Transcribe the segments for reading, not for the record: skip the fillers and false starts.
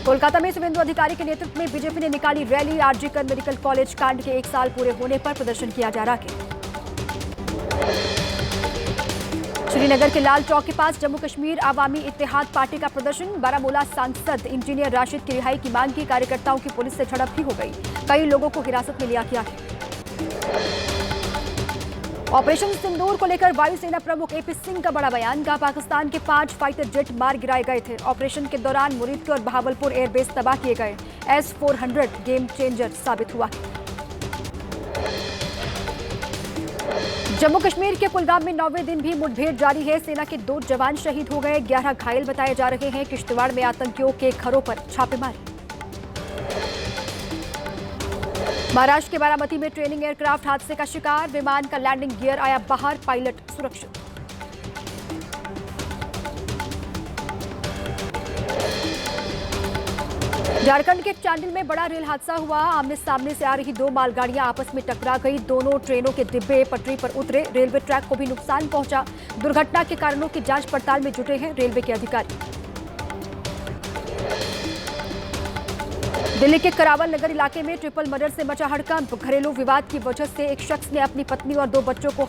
कोलकाता में शुभेंदु अधिकारी के नेतृत्व में बीजेपी ने निकाली रैली। आरजी कर मेडिकल कॉलेज कांड के 1 साल पूरे होने पर प्रदर्शन किया जा रहा है। श्रीनगर के लाल चौक के पास जम्मू कश्मीर अवामी इत्तेहाद पार्टी का प्रदर्शन। बारामूला सांसद इंजीनियर राशिद की रिहाई की मांग की। कार्यकर्ताओं की पुलिस से झड़प भी हो गई। कई लोगों को हिरासत में लिया गया है। ऑपरेशन सिंदूर को लेकर वायुसेना प्रमुख एपी सिंह का बड़ा बयान। कहा पाकिस्तान के 5 फाइटर जेट मार गिराए गए थे। ऑपरेशन के दौरान मुरीदपुर और बहावलपुर एयरबेस तबाह किए गए। S-400 गेम चेंजर साबित हुआ। जम्मू कश्मीर के कुलगाम में 9वें दिन भी मुठभेड़ जारी है। सेना के 2 जवान शहीद हो गए, 11 घायल बताए जा रहे हैं। किश्तवाड़ में आतंकियों के घरों पर छापेमारी। महाराष्ट्र के बारामती में ट्रेनिंग एयरक्राफ्ट हादसे का शिकार। विमान का लैंडिंग गियर आया बाहर, पायलट सुरक्षित। झारखंड के चांडिल में बड़ा रेल हादसा हुआ। आमने सामने से आ रही 2 मालगाड़ियां आपस में टकरा गई। दोनों ट्रेनों के डिब्बे पटरी पर उतरे। रेलवे ट्रैक को भी नुकसान पहुंचा। दुर्घटना के कारणों की जांच पड़ताल में जुटे हैं रेलवे के अधिकारी। दिल्ली के करावल नगर इलाके में ट्रिपल मर्डर से मचा हड़कंप। घरेलू विवाद की वजह से एक शख्स ने अपनी पत्नी और 2 बच्चों को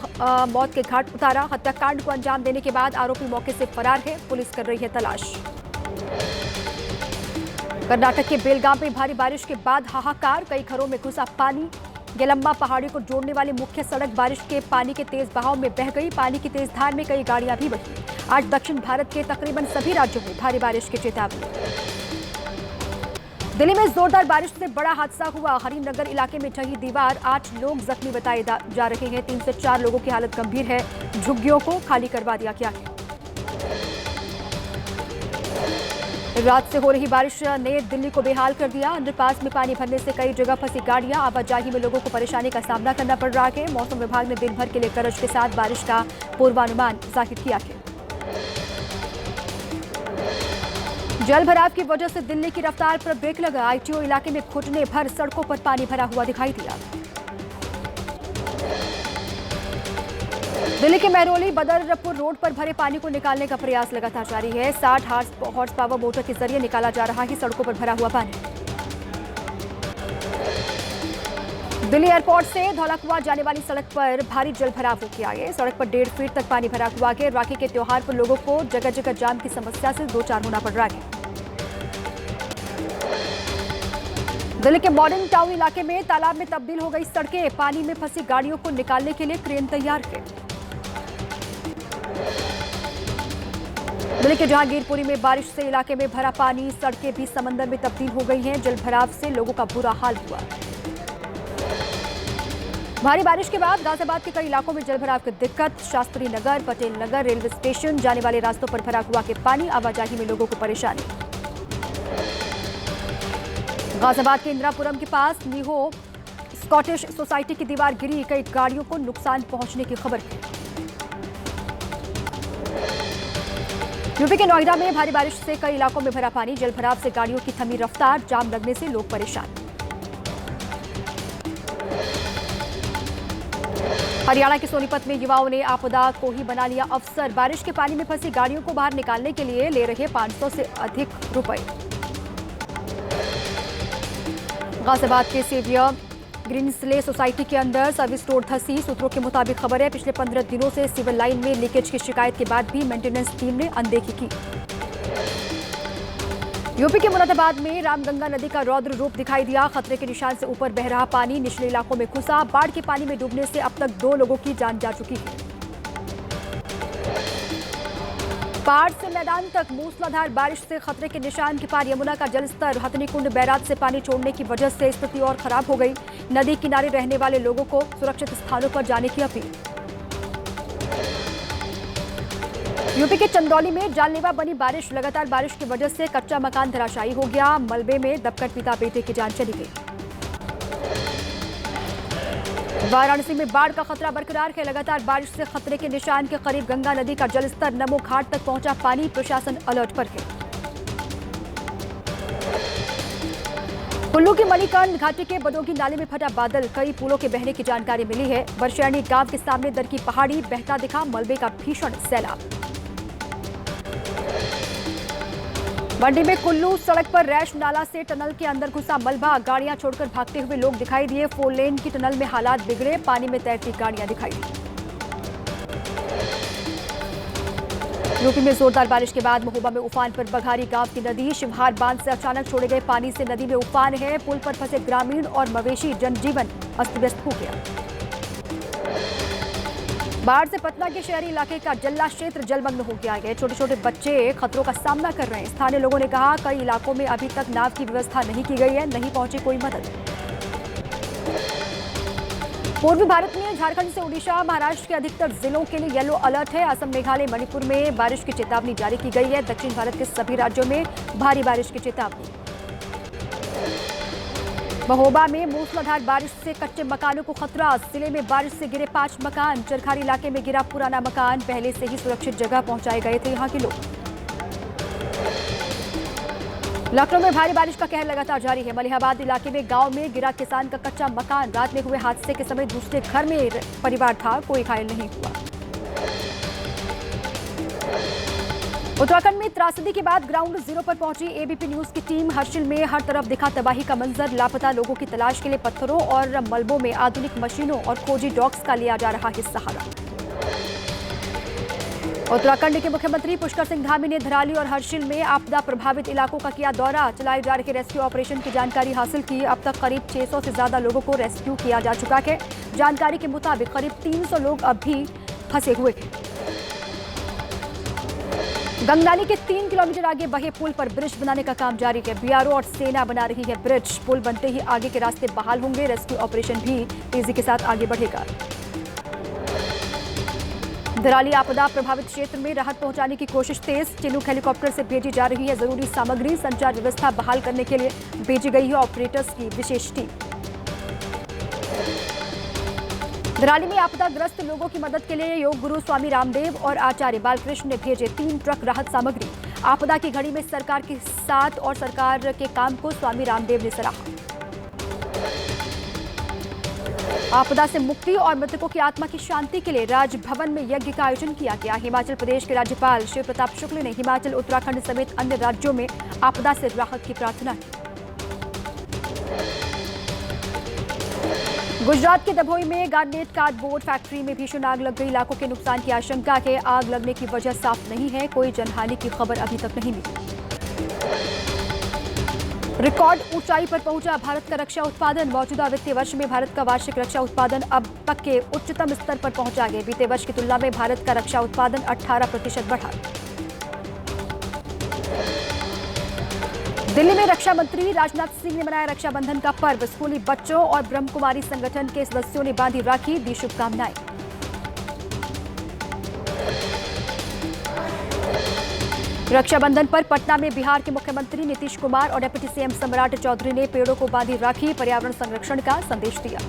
मौत के घाट उतारा। हत्याकांड को अंजाम देने के बाद आरोपी मौके से फरार है। पुलिस कर रही है तलाश। कर्नाटक के बेलगाम में भारी बारिश के बाद हाहाकार। कई घरों में घुसा पानी। यलम्बा पहाड़ी को जोड़ने वाली मुख्य सड़क बारिश के पानी के तेज बहाव में बह गई। पानी की तेज धार में कई गाड़ियां भी बही। आज दक्षिण भारत के तकरीबन सभी राज्यों में भारी बारिश की चेतावनी। दिल्ली में जोरदार बारिश से बड़ा हादसा हुआ। हरिनगर इलाके में ढही दीवार। 8 लोग जख्मी बताए जा रहे हैं। 3 से 4 लोगों की हालत गंभीर है। झुग्गियों को खाली करवा दिया गया है। रात से हो रही बारिश ने दिल्ली को बेहाल कर दिया। अंडरपास में पानी भरने से कई जगह फंसी गाड़ियां। आवाजाही में लोगों को परेशानी का सामना करना पड़ रहा है। मौसम विभाग ने दिन भर के लिए गरज के साथ बारिश का पूर्वानुमान जाहिर किया है। जल भराव की वजह से दिल्ली की रफ्तार पर ब्रेक लगा। आईटीओ इलाके में घुटने भर सड़कों पर पानी भरा हुआ दिखाई दिया। दिल्ली के महरौली बदरपुर रोड पर भरे पानी को निकालने का प्रयास लगातार जारी है। 60 हॉर्स पावर मोटर के जरिए निकाला जा रहा है सड़कों पर भरा हुआ पानी। दिल्ली एयरपोर्ट से धौलाकुआं जाने वाली सड़क पर भारी जल भराव हो गया है। सड़क पर 1.5 फीट तक पानी भरा हुआ है। राखी के त्योहार पर लोगों को जगह जगह जाम की समस्या से 2-4 होना पड़ रहा है। दिल्ली के मॉडर्न टाउन इलाके में तालाब में तब्दील हो गई सड़कें। पानी में फंसी गाड़ियों को निकालने के लिए क्रेन तैयार है। दिल्ली के जहांगीरपुरी में बारिश से इलाके में भरा पानी। सड़कें भी समंदर में तब्दील हो गई हैं। जल भराव से लोगों का बुरा हाल हुआ। भारी बारिश के बाद गाजियाबाद के कई इलाकों में जल भराव की दिक्कत। शास्त्री नगर, पटेल नगर, रेलवे स्टेशन जाने वाले रास्तों पर भरा हुआ के पानी। आवाजाही में लोगों को परेशानी। गाजियाबाद के इंदिरापुरम के पास नीहो स्कॉटिश सोसाइटी की दीवार गिरी। कई गाड़ियों को नुकसान पहुंचने की खबर है। यूपी के नोएडा में भारी बारिश से कई इलाकों में भरा पानी। जल भराव से गाड़ियों की थमी रफ्तार। जाम लगने से लोग परेशान। हरियाणा के सोनीपत में युवाओं ने आपदा को ही बना लिया अवसर। बारिश के पानी में फंसी गाड़ियों को बाहर निकालने के लिए ले रहे 500 से अधिक रुपए। गाजियाबाद के सेवियर ग्रीनस्ले सोसाइटी के अंदर सर्विस रोड धंसी। सूत्रों के मुताबिक खबर है पिछले 15 दिनों से सिविल लाइन में लीकेज की शिकायत के बाद भी मेंटेनेंस टीम ने अनदेखी की। यूपी के मुरादाबाद में रामगंगा नदी का रौद्र रूप दिखाई दिया। खतरे के निशान से ऊपर बह रहा पानी निचले इलाकों में घुसा। बाढ़ के पानी में डूबने से अब तक 2 लोगों की जान जा चुकी है। पहाड़ से मैदान तक मूसलाधार बारिश से खतरे के निशान के पार यमुना का जलस्तर। हथनीकुंड बैराज से पानी छोड़ने की वजह से स्थिति और खराब हो गई। नदी किनारे रहने वाले लोगों को सुरक्षित स्थानों पर जाने की अपील। यूपी के चंदौली में जानलेवा बनी बारिश। लगातार बारिश की वजह से कच्चा मकान धराशायी हो गया। मलबे में दबकर पिता बेटे की जान चली गई। वाराणसी में बाढ़ का खतरा बरकरार है। लगातार बारिश से खतरे के निशान के करीब गंगा नदी का जलस्तर। नमो घाट तक पहुंचा पानी। प्रशासन अलर्ट पर है। कुल्लू के मणिकर्ण घाटी के बदोगी नाले में फटा बादल। कई पुलों के बहने की जानकारी मिली है। बरशैनी गांव के सामने दर की पहाड़ी बहता दिखा। मलबे का भीषण सैलाब। मंडी में कुल्लू सड़क पर रैश नाला से टनल के अंदर घुसा मलबा, गाड़ियां छोड़कर भागते हुए लोग दिखाई दिए। 4 लेन की टनल में हालात बिगड़े, पानी में तैरती गाड़ियां दिखाई दी। यूपी में जोरदार बारिश के बाद महोबा में उफान पर बघारी गांव की नदी। शिवहार बांध से अचानक छोड़े गए पानी से नदी में उफान है। पुल पर फंसे ग्रामीण और मवेशी जनजीवन अस्त व्यस्त हो गया। बाढ़ से पटना के शहरी इलाके का जल्ला क्षेत्र जलमग्न हो गया है। छोटे छोटे बच्चे खतरों का सामना कर रहे हैं। स्थानीय लोगों ने कहा कई इलाकों में अभी तक नाव की व्यवस्था नहीं की गई है, नहीं पहुंची कोई मदद। पूर्वी भारत में झारखंड से ओडिशा, महाराष्ट्र के अधिकतर जिलों के लिए येलो अलर्ट है। असम, मेघालय, मणिपुर में बारिश की चेतावनी जारी की गई है। दक्षिण भारत के सभी राज्यों में भारी बारिश की चेतावनी। महोबा में मूसलाधार बारिश से कच्चे मकानों को खतरा। जिले में बारिश से गिरे 5 मकान। चरखारी इलाके में गिरा पुराना मकान, पहले से ही सुरक्षित जगह पहुंचाए गए थे यहां के लोग। लखनऊ में भारी बारिश का कहर लगातार जारी है। मलिहाबाद इलाके में गांव में गिरा किसान का कच्चा मकान। रात में हुए हादसे के समय दूसरे घर में परिवार था, कोई घायल नहीं हुआ। उत्तराखंड में त्रासदी के बाद ग्राउंड जीरो पर पहुंची एबीपी न्यूज की टीम। हर्षिल में हर तरफ दिखा तबाही का मंजर। लापता लोगों की तलाश के लिए पत्थरों और मलबों में आधुनिक मशीनों और खोजी डॉग्स का लिया जा रहा है सहारा। उत्तराखंड के मुख्यमंत्री पुष्कर सिंह धामी ने धराली और हर्षिल में आपदा प्रभावित इलाकों का किया दौरा। चलाए जा रहे रेस्क्यू ऑपरेशन की जानकारी हासिल की। अब तक करीब 600 से ज्यादा लोगों को रेस्क्यू किया जा चुका है। जानकारी के मुताबिक करीब 300 लोग अब भी फंसे हुए हैं। गंगनाली के 3 किलोमीटर आगे बहे पुल पर ब्रिज बनाने का काम जारी है। बीआरओ और सेना बना रही है ब्रिज। पुल बनते ही आगे के रास्ते बहाल होंगे। रेस्क्यू ऑपरेशन भी तेजी के साथ आगे बढ़ेगा। धराली आपदा प्रभावित क्षेत्र में राहत पहुंचाने की कोशिश तेज। चिनूक हेलीकॉप्टर से भेजी जा रही है जरूरी सामग्री। संचार व्यवस्था बहाल करने के लिए भेजी गई है ऑपरेटर्स की विशेष टीम। धराली में आपदाग्रस्त लोगों की मदद के लिए योग गुरु स्वामी रामदेव और आचार्य बालकृष्ण ने भेजे 3 ट्रक राहत सामग्री। आपदा की घड़ी में सरकार के साथ और सरकार के काम को स्वामी रामदेव ने सराहा। आपदा से मुक्ति और मृतकों की आत्मा की शांति के लिए राजभवन में यज्ञ का आयोजन किया गया। हिमाचल प्रदेश के राज्यपाल शिव प्रताप शुक्ल ने हिमाचल, उत्तराखंड समेत अन्य राज्यों में आपदा से राहत की प्रार्थना की। गुजरात के दभोई में गार्नेट कार्डबोर्ड फैक्ट्री में भीषण आग लग गई। इलाकों के नुकसान की आशंका है। आग लगने की वजह साफ नहीं है। कोई जनहानि की खबर अभी तक नहीं मिली। रिकॉर्ड ऊंचाई पर पहुंचा भारत का रक्षा उत्पादन। मौजूदा वित्तीय वर्ष में भारत का वार्षिक रक्षा उत्पादन अब तक के उच्चतम स्तर पर पहुंचा है। बीते वर्ष की तुलना में भारत का रक्षा उत्पादन 18% बढ़ा। दिल्ली में रक्षा मंत्री राजनाथ सिंह ने मनाया रक्षाबंधन का पर्व। स्कूली बच्चों और ब्रह्मकुमारी संगठन के सदस्यों ने बांधी राखी, दी शुभकामनाएं। रक्षाबंधन पर पटना में बिहार के मुख्यमंत्री नीतीश कुमार और डिप्टी सीएम सम्राट चौधरी ने पेड़ों को बांधी राखी, पर्यावरण संरक्षण का संदेश दिया।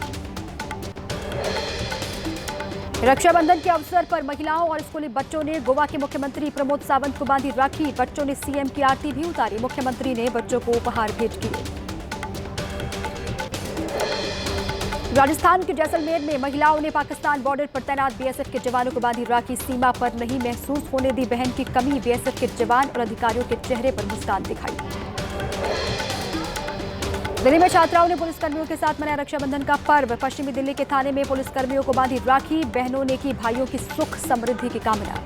रक्षाबंधन के अवसर पर महिलाओं और स्कूली बच्चों ने गोवा के मुख्यमंत्री प्रमोद सावंत को बांधी राखी। बच्चों ने सीएम की आरती भी उतारी। मुख्यमंत्री ने बच्चों को उपहार भेंट किए। राजस्थान के जैसलमेर में महिलाओं ने पाकिस्तान बॉर्डर पर तैनात बीएसएफ के जवानों को बांधी राखी। सीमा पर नहीं महसूस होने दी बहन की कमी। बीएसएफ के जवान और अधिकारियों के चेहरे पर मुस्कान दिखाई। दिल्ली में छात्राओं ने पुलिसकर्मियों के साथ मनाया रक्षाबंधन का पर्व। पश्चिमी दिल्ली के थाने में पुलिसकर्मियों को बांधी राखी। बहनों ने की भाइयों की सुख समृद्धि की कामना।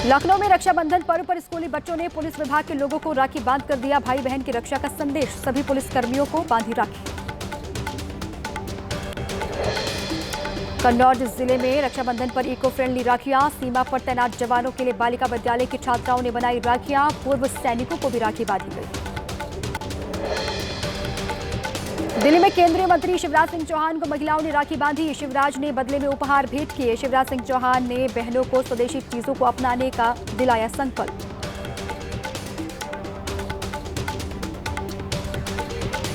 लखनऊ में रक्षाबंधन पर्व पर स्कूली बच्चों ने पुलिस विभाग के लोगों को राखी बांध कर दिया भाई बहन की रक्षा का संदेश। सभी पुलिसकर्मियों को बांधी राखी। कन्नौज जिले में रक्षाबंधन पर इको फ्रेंडली राखियां। सीमा पर तैनात जवानों के लिए बालिका विद्यालय की छात्राओं ने बनाई राखियां। पूर्व सैनिकों को भी राखी बांधी गई। दिल्ली में केंद्रीय मंत्री शिवराज सिंह चौहान को महिलाओं ने राखी बांधी। शिवराज ने बदले में उपहार भेंट किए। शिवराज सिंह चौहान ने बहनों को स्वदेशी चीजों को अपनाने का दिलाया संकल्प।